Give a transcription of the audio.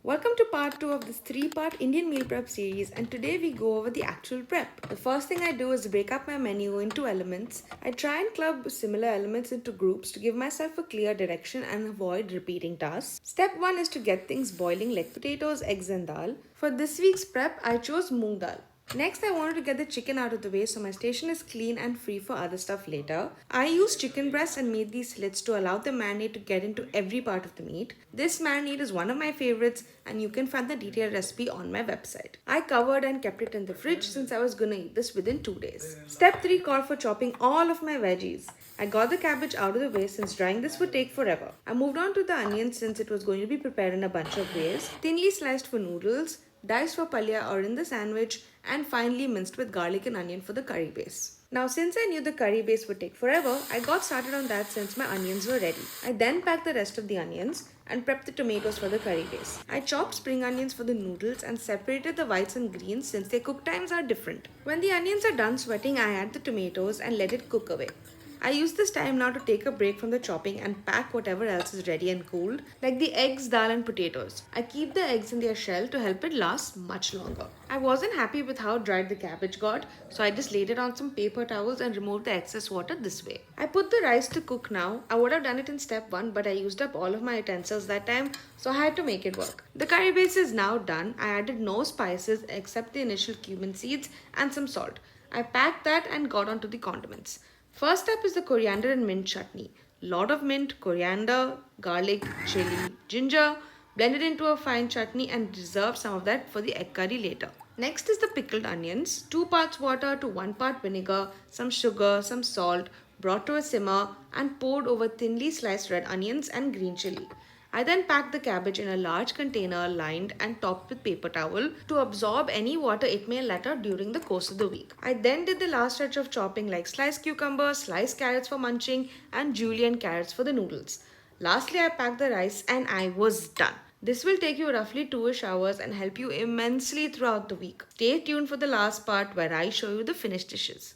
Welcome to part 2 of this 3-part Indian meal prep series, and today we go over the actual prep. The first thing I do is break up my menu into elements. I try and club similar elements into groups to give myself a clear direction and avoid repeating tasks. Step 1 is to get things boiling like potatoes, eggs and dal. For this week's prep, I chose moong dal. Next, I wanted to get the chicken out of the way so my station is clean and free for other stuff later. I used chicken breasts and made these slits to allow the marinade to get into every part of the meat. This marinade is one of my favorites and you can find the detailed recipe on my website. I covered and kept it in the fridge since I was gonna eat this within 2 days. Step 3 called for chopping all of my veggies. I got the cabbage out of the way since drying this would take forever. I moved on to the onions since it was going to be prepared in a bunch of ways. Thinly sliced for noodles, diced for palya or in the sandwich, and finely minced with garlic and onion for the curry base. Now, since I knew the curry base would take forever, I got started on that since my onions were ready. I then packed the rest of the onions and prepped the tomatoes for the curry base. I chopped spring onions for the noodles and separated the whites and greens since their cook times are different. When the onions are done sweating, I add the tomatoes and let it cook away. I use this time now to take a break from the chopping and pack whatever else is ready and cooled, like the eggs, dal and potatoes. I keep the eggs in their shell to help it last much longer. I wasn't happy with how dried the cabbage got, so I just laid it on some paper towels and removed the excess water this way. I put the rice to cook now. I would have done it in step 1, but I used up all of my utensils that time, so I had to make it work. The curry base is now done. I added no spices except the initial cumin seeds and some salt. I packed that and got onto the condiments. First up is the coriander and mint chutney. Lot of mint, coriander, garlic, chili, ginger. Blend it into a fine chutney and reserve some of that for the egg curry later. Next is the pickled onions. 2 parts water to 1 part vinegar, some sugar, some salt, brought to a simmer and poured over thinly sliced red onions and green chili. I then packed the cabbage in a large container lined and topped with paper towel to absorb any water it may let out during the course of the week. I then did the last stretch of chopping like sliced cucumbers, sliced carrots for munching and julienne carrots for the noodles. Lastly, I packed the rice and I was done. This will take you roughly 2ish hours and help you immensely throughout the week. Stay tuned for the last part where I show you the finished dishes.